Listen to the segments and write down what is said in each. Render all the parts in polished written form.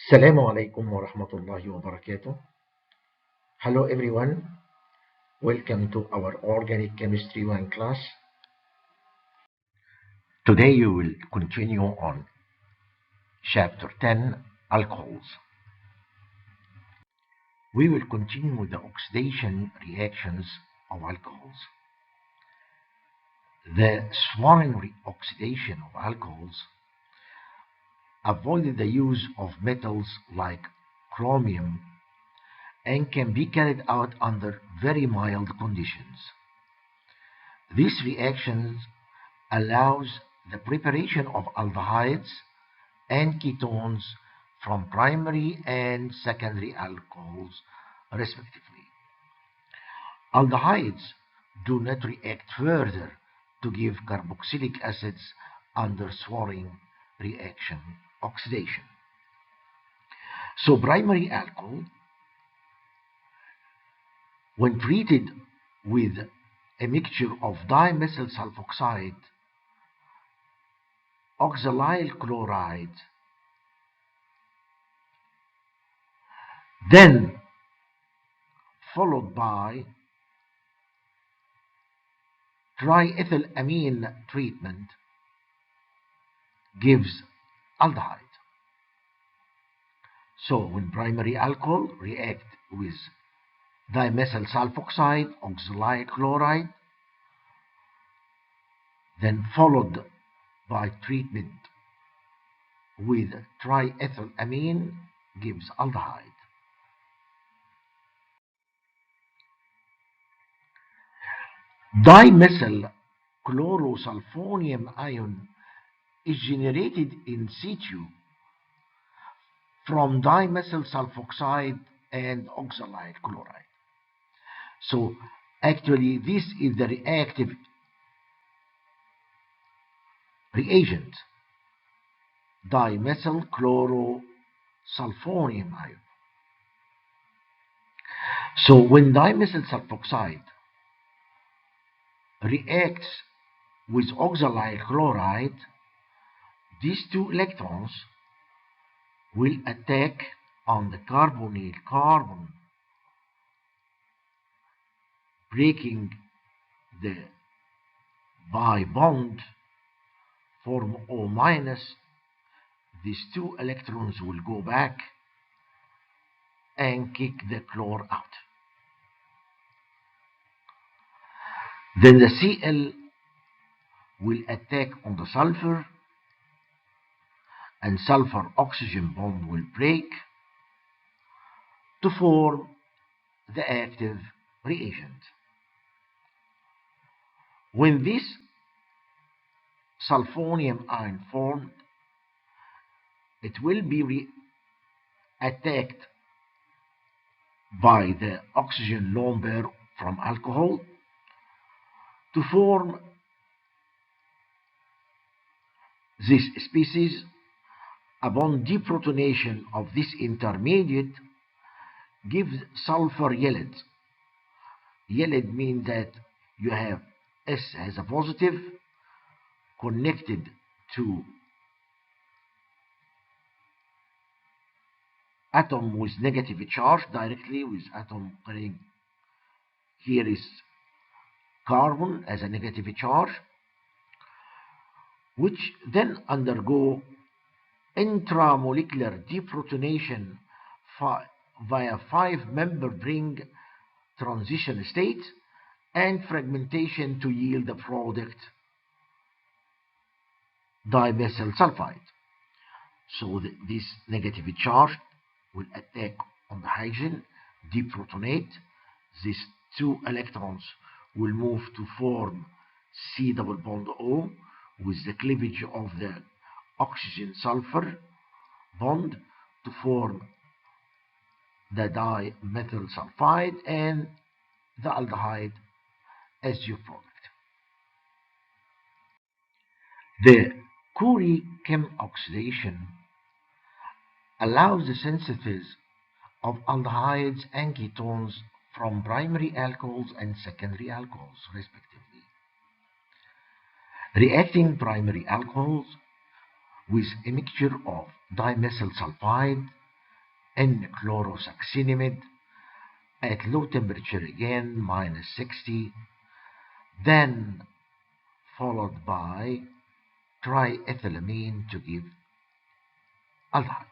السلام عليكم ورحمة الله وبركاته. Hello everyone, welcome to our Organic Chemistry 1 class. Today you will continue on Chapter 10, Alcohols. We will continue with the oxidation reactions of alcohols. The Swern oxidation of alcohols avoided the use of metals like chromium and can be carried out under very mild conditions. These reactions allows the preparation of aldehydes and ketones from primary and secondary alcohols, respectively. Aldehydes do not react further to give carboxylic acids under Swern reaction oxidation. So primary alcohol, when treated with a mixture of dimethyl sulfoxide, oxalyl chloride, then followed by triethylamine treatment, gives aldehyde. So when primary alcohol react with dimethyl sulfoxide, oxalyl chloride, then followed by treatment with triethylamine, gives aldehyde. Dimethyl chlorosulfonium ion is generated in situ from dimethyl sulfoxide and oxalyl chloride. So actually this is the reactive reagent, dimethyl chlorosulfonium ion. So when dimethyl sulfoxide reacts with oxalyl chloride, these two electrons will attack on the carbonyl carbon, breaking the pi bond, form O-. These two electrons will go back and kick the chlor out. Then the Cl will attack on the sulfur, and sulfur oxygen bond will break to form the active reagent. When this sulfonium ion formed, it will be attacked by the oxygen lone pair from alcohol to form this species. Upon deprotonation of this intermediate, gives sulfur yellow. Yellow means that you have S has a positive connected to atom with negative charge directly with atom carrying, here is carbon as a negative charge, which then undergo intramolecular deprotonation via 5-membered ring transition state and fragmentation to yield the product dimethyl sulfide. So this negative charge will attack on the hydrogen, deprotonate. These two electrons will move to form C double bond O with the cleavage of the oxygen sulfur bond to form the dimethyl sulfide and the aldehyde as your product. The Corey-Kim oxidation allows the synthesis of aldehydes and ketones from primary alcohols and secondary alcohols, respectively. Reacting primary alcohols with a mixture of dimethyl sulfide N-chlorosuccinimide at low temperature again, -60, then followed by triethylamine to give aldehyde.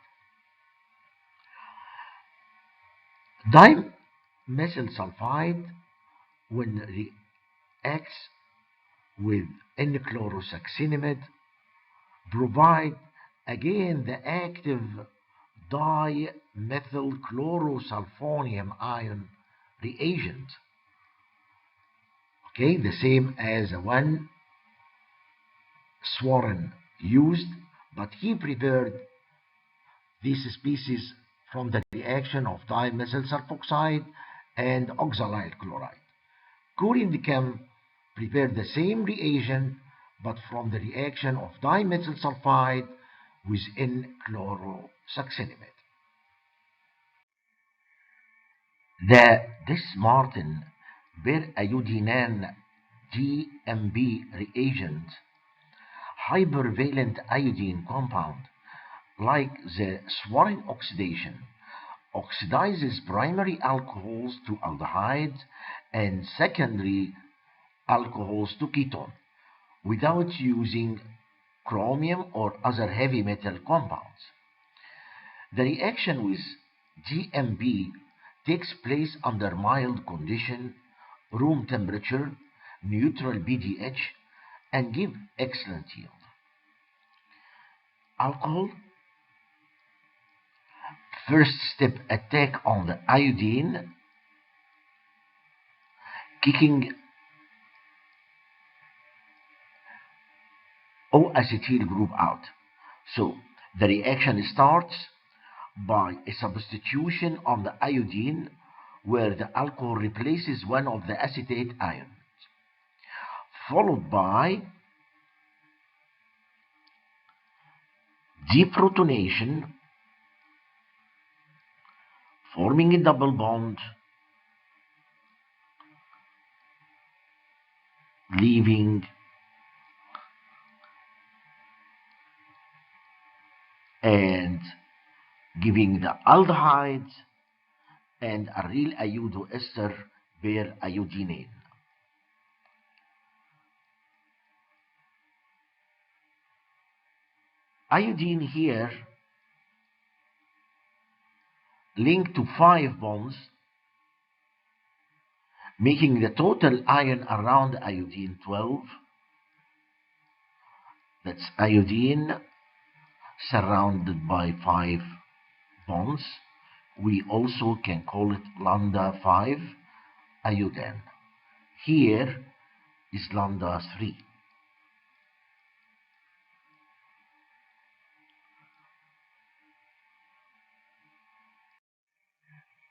Dimethyl sulfide, when reacts with N-chlorosuccinimide, provide again the active dimethylchlorosulfonium ion reagent, okay, the same as the one Swern used, but he prepared this species from the reaction of dimethyl sulfoxide and oxalyl chloride. Corey-Chem prepared the same reagent but from the reaction of dimethyl sulfide with N-chlorosuccinimide. The Dis-Marten periodinane DMB reagent, hypervalent iodine compound, like the Swern oxidation, oxidizes primary alcohols to aldehydes and secondary alcohols to ketone without using chromium or other heavy metal compounds. The reaction with DMB takes place under mild condition, room temperature, neutral pH, and give excellent yield. Alcohol. First step, attack on the iodine, kicking O-acetyl group out. So the reaction starts by a substitution on the iodine where the alcohol replaces one of the acetate ions, followed by deprotonation, forming a double bond, leaving and giving the aldehydes and a real iodo ester periodinane. Iodine here linked to 5 bonds, making the total ion around iodine 12. That's iodine surrounded by 5 bonds. We also can call it lambda 5 iodine. Here is lambda 3.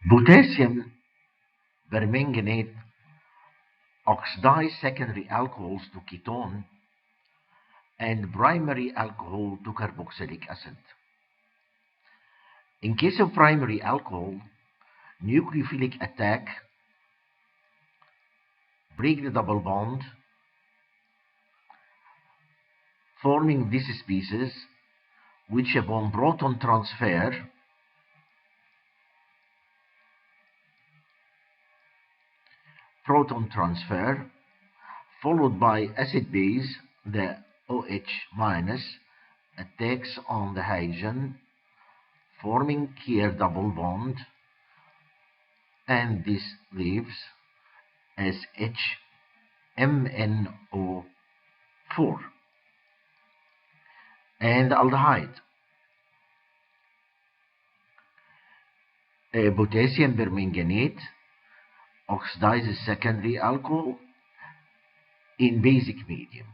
Potassium permanganate oxidize secondary alcohols to ketone and primary alcohol to carboxylic acid. In case of primary alcohol, nucleophilic attack, break the double bond, forming these species, which upon proton transfer followed by acid base, the OH- attacks on the hydrogen, forming here double bond, and this leaves as HMNO4 and aldehyde. Potassium permanganate oxidizes secondary alcohol in basic medium.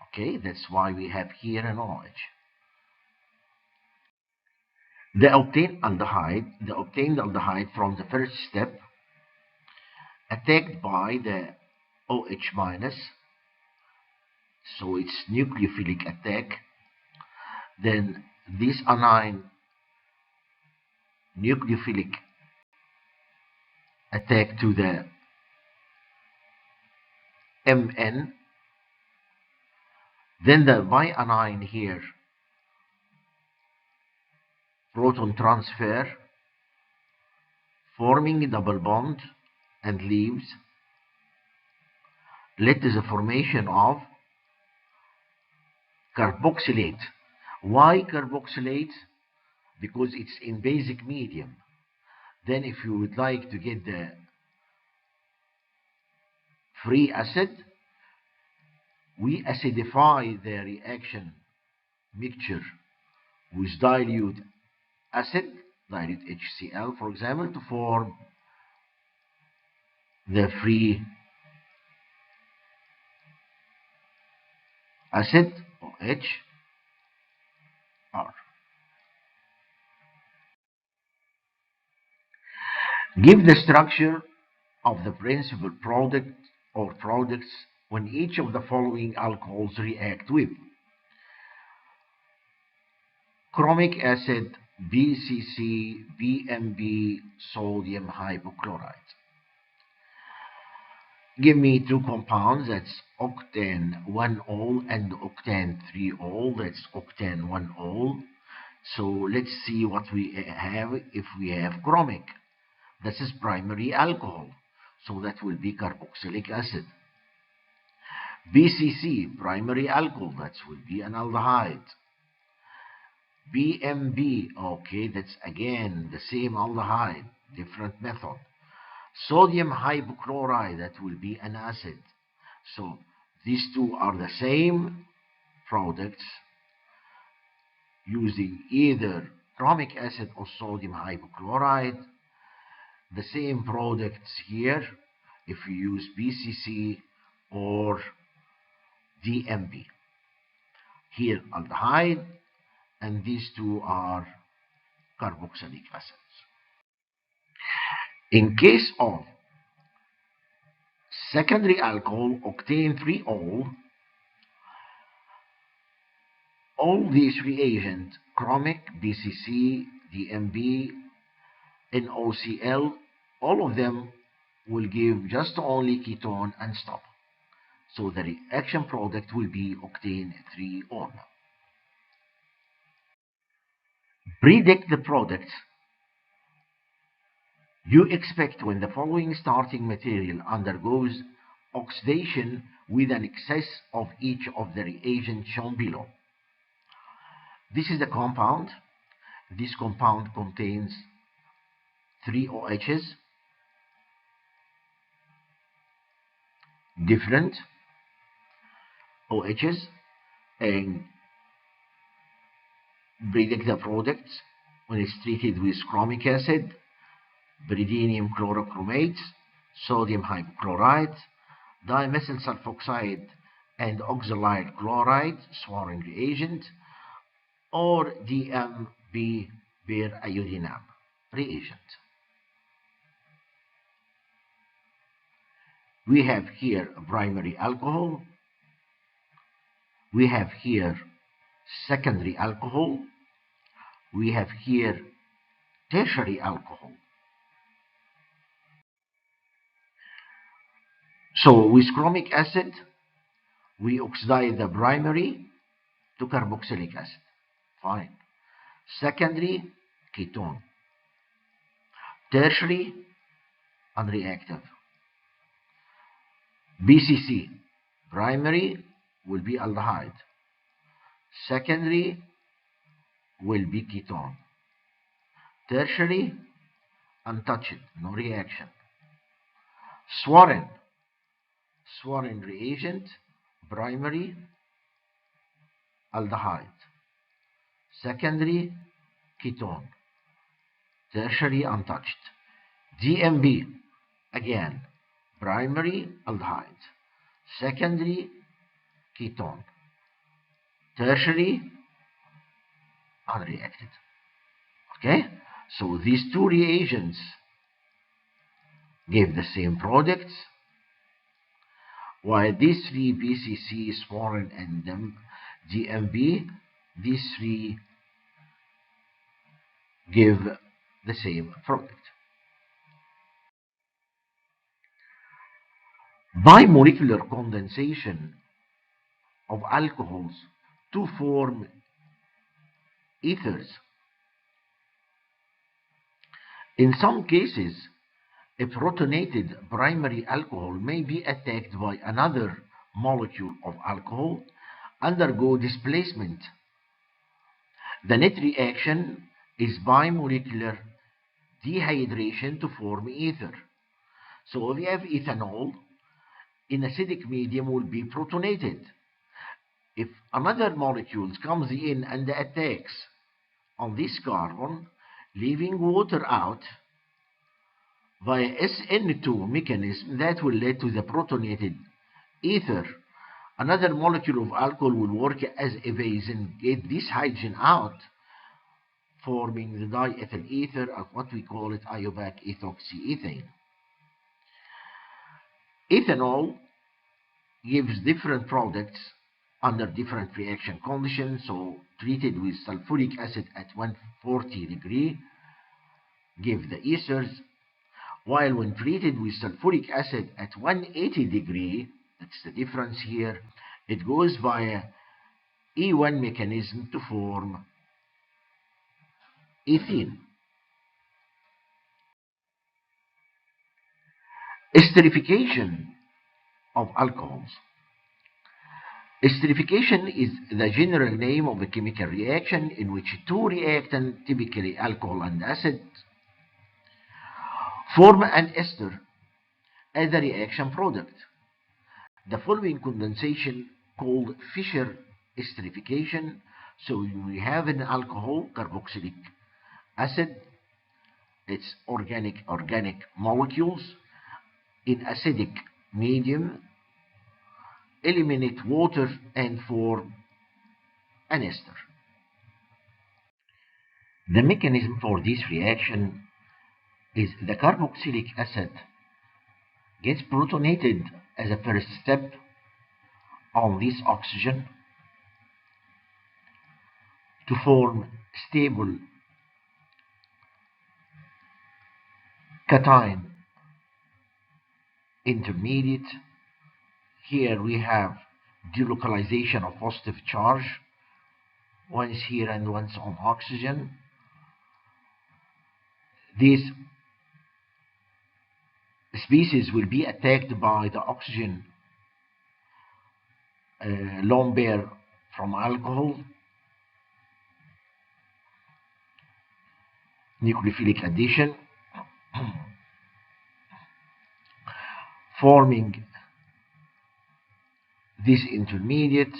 Okay, that's why we have here an OH. The obtained aldehyde from the first step attacked by the OH-, so it's nucleophilic attack. Then this anion nucleophilic attack to the Mn. Then the bi-anion here, proton transfer forming a double bond and leaves led to the formation of carboxylate. Why carboxylate? Because it's in basic medium. Then if you would like to get the free acid, we acidify the reaction mixture with dilute acid, dilute HCl for example, to form the free acid OH R. Give the structure of the principal product or products when each of the following alcohols react with chromic acid, BCC, BMB, sodium hypochlorite. Give me two compounds, that's octane 1-ol and octane 3-ol, that's octane 1-ol. So let's see what we have if we have chromic. This is primary alcohol, so that will be carboxylic acid. BCC, primary alcohol, that will be an aldehyde. BMB, okay, that's again the same aldehyde, different method. Sodium hypochlorite, that will be an acid. So these two are the same products using either chromic acid or sodium hypochlorite. The same products here if you use BCC or DMB. Here aldehyde, and these two are carboxylic acids. In case of secondary alcohol, octane 3-ol, all these reagents, chromic, BCC, DMB, NOCl, all of them will give just only ketone and stop. So the reaction product will be octane 3-ol. Predict the product you expect when the following starting material undergoes oxidation with an excess of each of the reagents shown below. This is the compound. This compound contains 3 OHs, different OHs, and predict the product when it's treated with chromic acid, pyridinium chlorochromate, sodium hypochlorite, dimethyl sulfoxide and oxalide chloride, Swern reagent, or DMB periodinane reagent. We have here a primary alcohol, we have here secondary alcohol, we have here tertiary alcohol. So with chromic acid, we oxidize the primary to carboxylic acid. Fine. Secondary, ketone. Tertiary, unreactive. BCC, primary will be aldehyde. Secondary will be ketone. Tertiary, untouched, no reaction. Swern reagent, primary aldehyde, secondary ketone, tertiary untouched. DMB, again, primary aldehyde, secondary ketone, tertiary unreacted. Okay, so these two reagents give the same products, while these three, BCC, Swern, and DMB, these three give the same product. Bimolecular condensation of alcohols to form ethers. In some cases, a protonated primary alcohol may be attacked by another molecule of alcohol, undergo displacement. The net reaction is bimolecular dehydration to form ether. So if you have ethanol in acidic medium will be protonated. If another molecule comes in and attacks on this carbon, leaving water out via SN2 mechanism, that will lead to the protonated ether. Another molecule of alcohol will work as a base and get this hydrogen out, forming the diethyl ether, or what we call it isobac ethoxyethane. Ethanol gives different products under different reaction conditions. So treated with sulfuric acid at 140 degree give the esters, while when treated with sulfuric acid at 180 degree, that's the difference here, it goes via E1 mechanism to form ethene. Esterification of alcohols. Esterification is the general name of a chemical reaction in which two reactants, typically alcohol and acid, form an ester as a reaction product. The following condensation called Fischer esterification. So we have an alcohol, carboxylic acid, its organic molecules in acidic medium, eliminate water and form an ester. The mechanism for this reaction is the carboxylic acid gets protonated as a first step on this oxygen to form stable cation intermediate. Here we have delocalization of positive charge, once here and once on oxygen. This species will be attacked by the oxygen lone pair from alcohol, nucleophilic addition, forming this intermediate,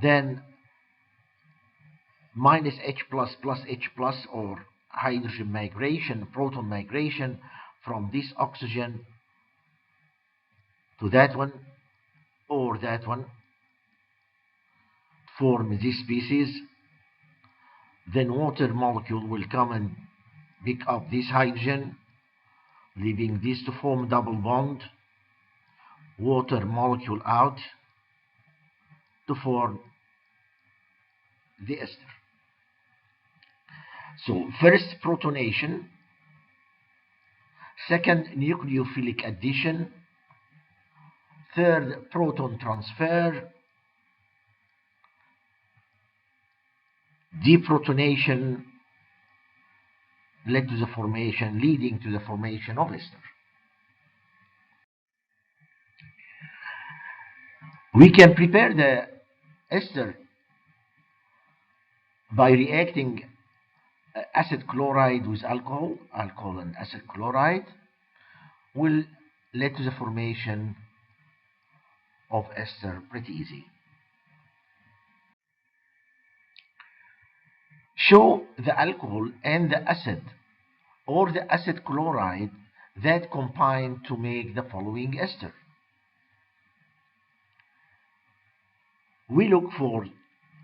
then minus H plus plus H plus, or hydrogen migration, proton migration from this oxygen to that one or that one, form this species. Then water molecule will come and pick up this hydrogen, leaving this to form double bond, water molecule out to form the ester. So first protonation, second nucleophilic addition, third proton transfer, deprotonation leading to the formation of ester. We can prepare the ester by reacting acid chloride with alcohol and acid chloride will lead to the formation of ester pretty easy. Show the alcohol and the acid or the acid chloride that combine to make the following ester. We look for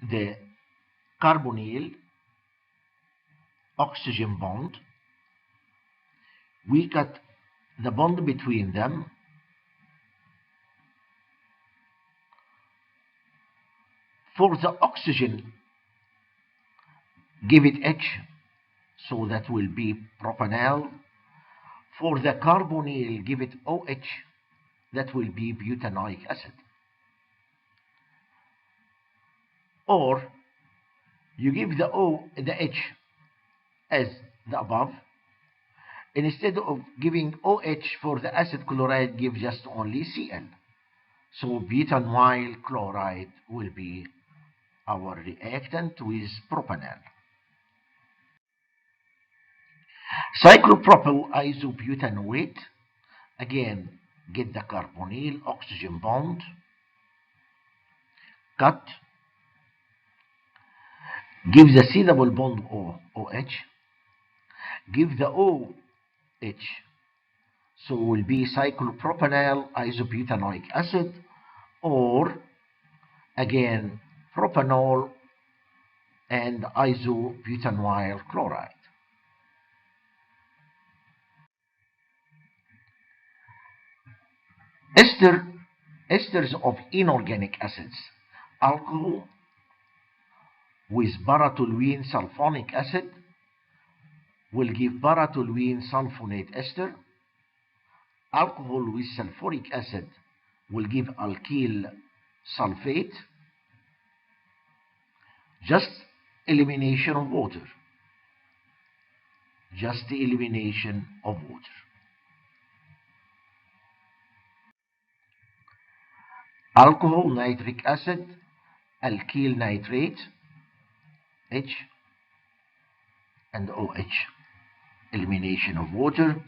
the carbonyl oxygen bond. We cut the bond between them. For the oxygen, give it H, so that will be propanol. For the carbonyl, give it OH, that will be butanoic acid. Or you give the H as the above, instead of giving OH for the acid chloride, give just only Cl. So butanol chloride will be our reactant with propanol. Cyclopropyl isobutanoate, again, get the carbonyl oxygen bond, cut, give the C double bond OH, give the OH, so it will be cyclopropanol isobutanoic acid, or again propanol and isobutanyl chloride. Esters of inorganic acids, alcohol with paratoluene sulfonic acid will give paratoluene sulfonate ester. Alcohol with sulfuric acid will give alkyl sulfate. Just elimination of water. Just the elimination of water. Alcohol, nitric acid, alkyl nitrate, H and OH. Elimination of water.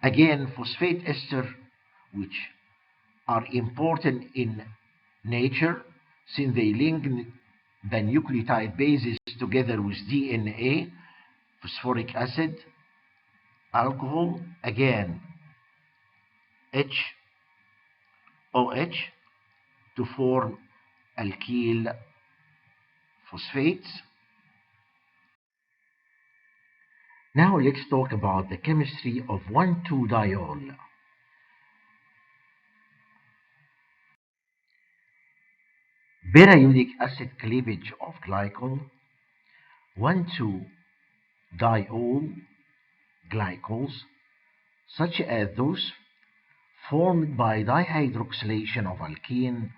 Again, phosphate ester, which are important in nature since they link the nucleotide bases together with DNA. Phosphoric acid, alcohol, again OH to form alkyl phosphates. Now let's talk about the chemistry of 1,2-diol. Periodic acid cleavage of glycol, 1,2-diol glycols, such as those formed by dihydroxylation of alkene,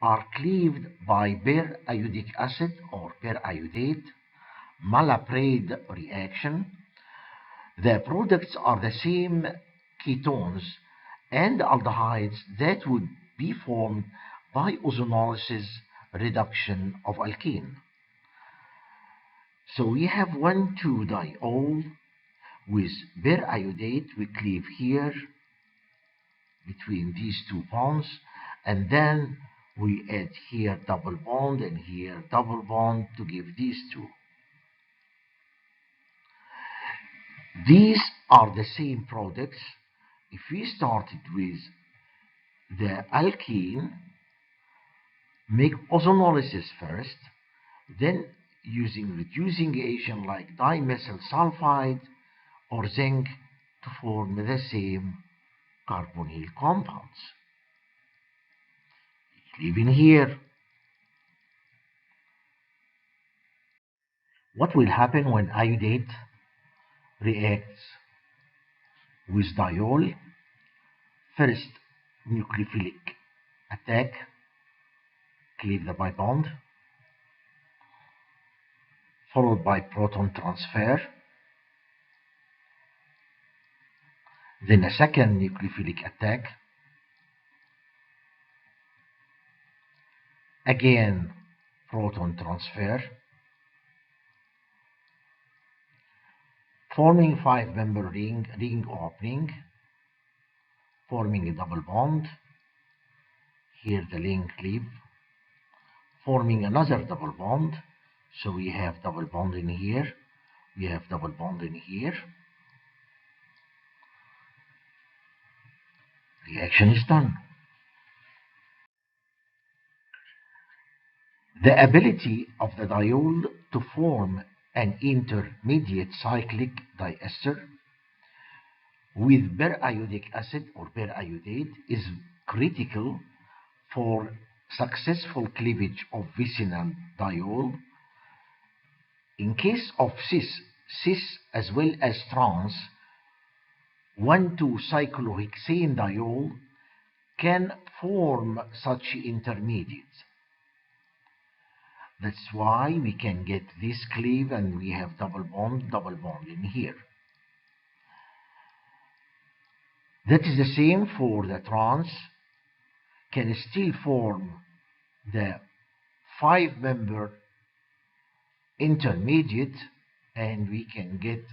are cleaved by periodic acid or periodate Malaprade reaction. The products are the same ketones and aldehydes that would be formed by ozonolysis reduction of alkene. So we have 1,2-diol with periodate. We cleave here between these two bonds, and then we add here double bond and here double bond to give these two. These are the same products. If we started with the alkene, make ozonolysis first, then using reducing agent like dimethyl sulfide or zinc to form the same carbonyl compounds. Even here, what will happen when iodate reacts with diol? First, nucleophilic attack, cleave the pi bond, followed by proton transfer, then a second nucleophilic attack, again proton transfer, forming 5-member ring opening, forming a double bond. Here the link cleave, forming another double bond. So we have double bond in here, we have double bond in here. Reaction is done. The ability of the diol to form an intermediate cyclic diester with periodic acid or periodate is critical for successful cleavage of vicinal diol. In case of cis as well as trans, 1,2-cyclohexane diol can form such intermediates. That's why we can get this cleave and we have double bond in here. That is the same for the trans, can still form the 5-member intermediate, and we can get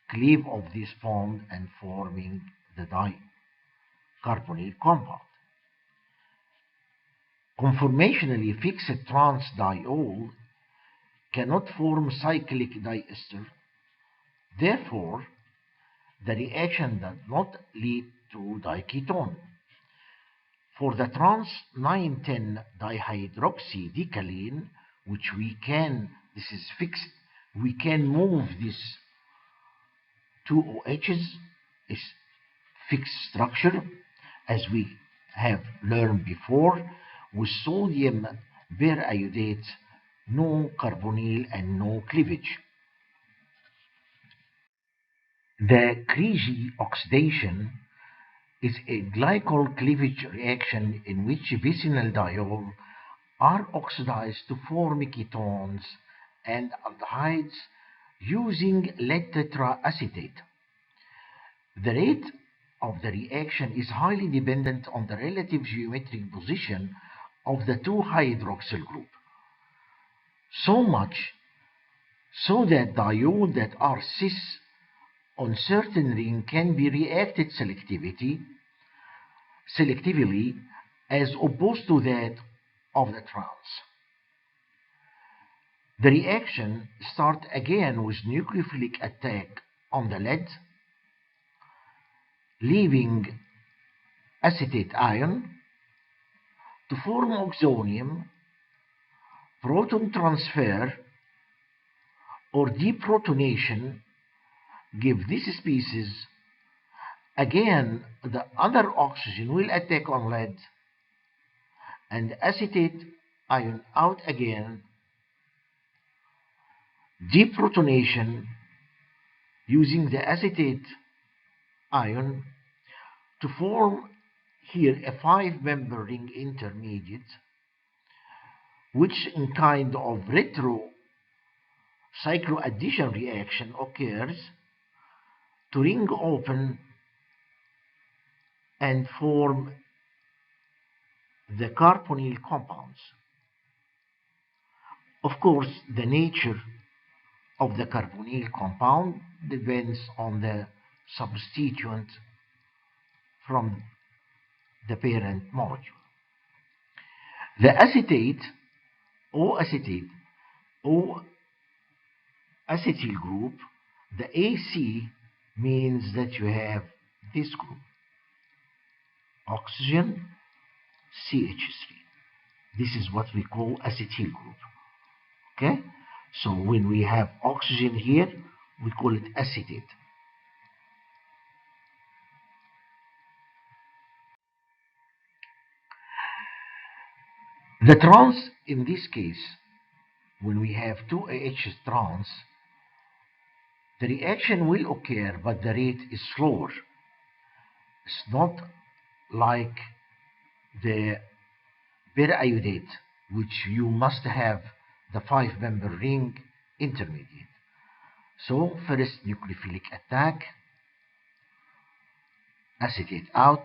cleave of this bond and forming the dicarbonyl compound. Conformationally fixed trans diol cannot form cyclic diester. Therefore, the reaction does not lead to diketone. For the trans 9,10 dihydroxydecalene, which this is fixed, we can move this two OHs, is fixed structure, as we have learned before, with sodium periodate, no carbonyl and no cleavage. The Criegee oxidation is a glycol cleavage reaction in which vicinal diol are oxidized to form ketones and aldehydes using lead tetraacetate. The rate of the reaction is highly dependent on the relative geometric position of the two hydroxyl group, so much so that diols that are cis on certain ring can be reacted selectively as opposed to that of the trans. The reaction starts again with nucleophilic attack on the lead, leaving acetate ion to form oxonium, proton transfer or deprotonation give this species. Again, the other oxygen will attack on lead and acetate ion out again, deprotonation using the acetate ion to form here a 5-member ring intermediate, which in kind of retro cycloaddition reaction occurs to ring open and form the carbonyl compounds. Of course, the nature of the carbonyl compound depends on the substituent from the parent molecule. The acetate, O-acetate, O-acetyl group, the AC means that you have this group, oxygen, CH3. This is what we call acetyl group. Okay? So when we have oxygen here, we call it acetate. The trans, in this case, when we have 2AH trans, the reaction will occur, but the rate is slower. It's not like the periodate, which you must have the 5-member ring intermediate. So first nucleophilic attack, acetate out,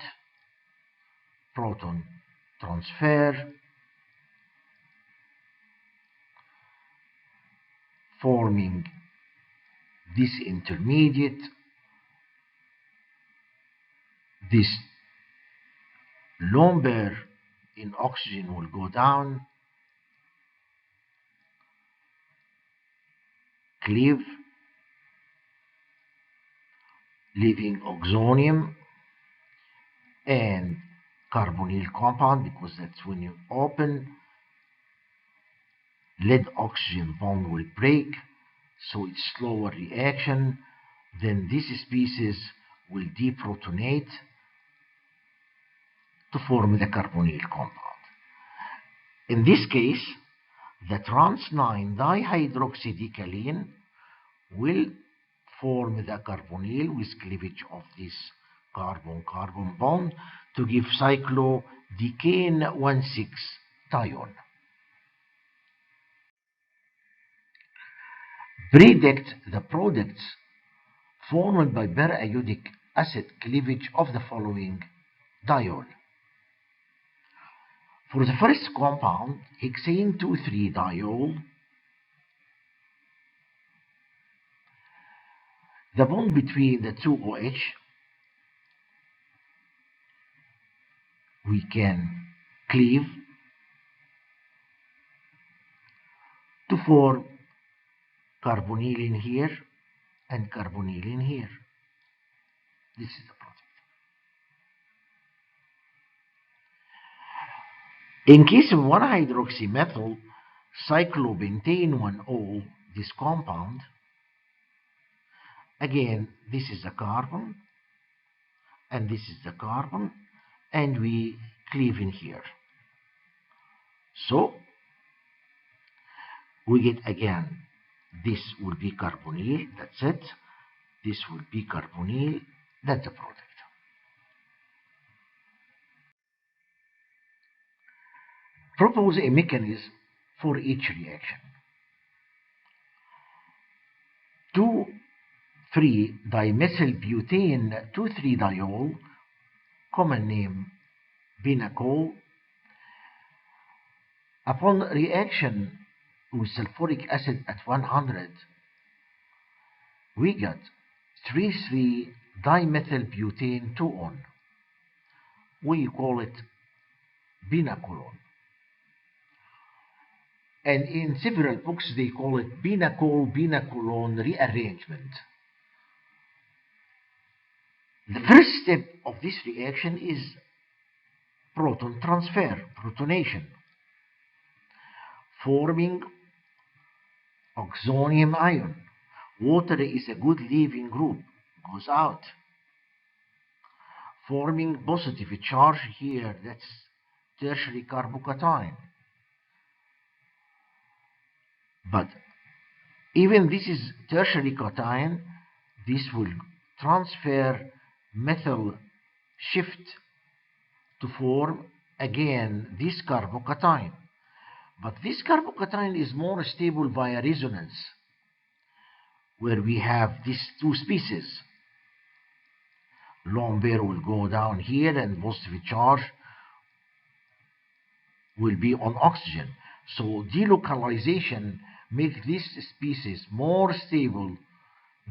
proton transfer, forming this intermediate, this lone pair in oxygen will go down, cleave, leaving oxonium and carbonyl compound, because that's when you open, lead oxygen bond will break, so it's slower reaction. Then this species will deprotonate to form the carbonyl compound. In this case, the trans 9 dihydroxydecalene will form the carbonyl with cleavage of this carbon-carbon bond to give cyclodecane 1,6-thione. Predict the products formed by periodic acid cleavage of the following diol. For the first compound, hexane 2,3-diol, the bond between the two OH, we can cleave to form carbonyl in here and carbonyl in here. This is the product. In case of 1-hydroxymethyl cyclopentane 1-O, this compound, again, this is the carbon, and this is the carbon, and we cleave in here. So, we get again, this will be carbonyl, that's it. This will be carbonyl, that's the product. Propose a mechanism for each reaction. 2,3-dimethylbutane 2,3-diol, common name Pinacol. Upon reaction with sulfuric acid at 100, we got 3,3-dimethylbutane 2-on. We call it Pinacolone. And in several books they call it Pinacolone rearrangement. The first step of this reaction is proton transfer, protonation, forming oxonium ion. Water is a good leaving group, goes out, forming positive charge here, that's tertiary carbocation. But even this is tertiary cation, this will transfer methyl shift to form again this carbocation. But this carbocation is more stable via resonance, where we have these two species. Lone pair will go down here and positive charge will be on oxygen. So delocalization makes this species more stable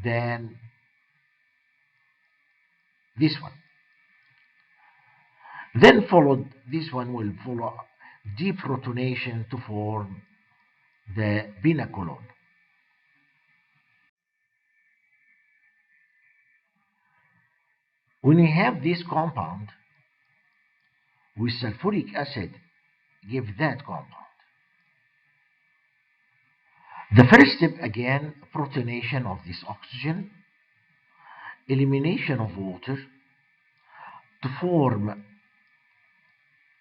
than this one. Then followed, this one will follow deprotonation to form the Pinacolone. When we have this compound with sulfuric acid, give that compound. The first step again, protonation of this oxygen, elimination of water to form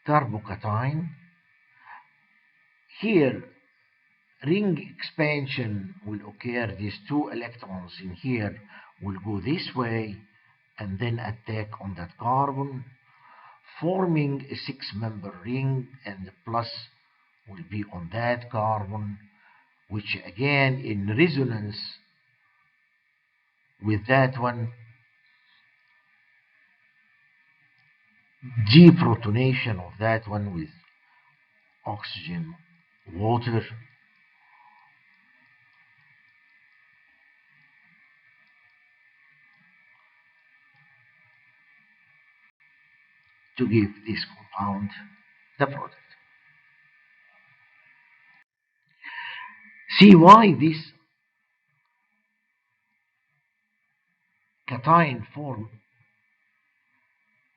carbocation. Here, ring expansion will occur. These two electrons in here will go this way and then attack on that carbon, forming a 6-member ring, and the plus will be on that carbon, which again in resonance with that one, deprotonation of that one with oxygen, water, to give this compound the product. See why this cation form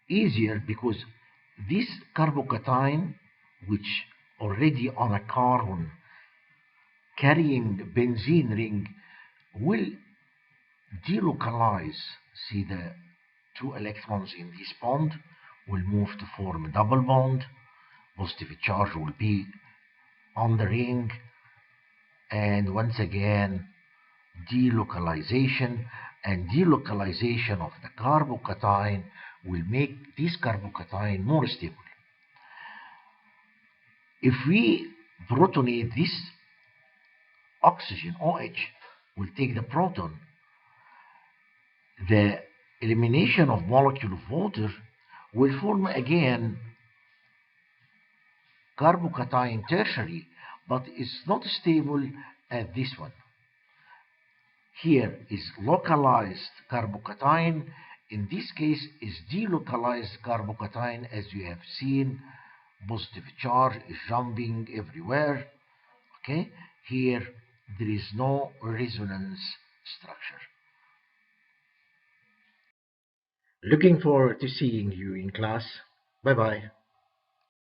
easier, because this carbocation, which already on a carbon carrying benzene ring, will delocalize. See, the two electrons in this bond will move to form a double bond. Positive charge will be on the ring, and once again delocalization, and delocalization of the carbocation will make this carbocation more stable. If we protonate this oxygen, OH, will take the proton, the elimination of molecule of water will form again carbocation tertiary, but it's not stable as this one. Here is localized carbocation. In this case is delocalized carbocation, as you have seen. Positive charge is jumping everywhere. Okay, here there is no resonance structure. Looking forward to seeing you in class. Bye bye.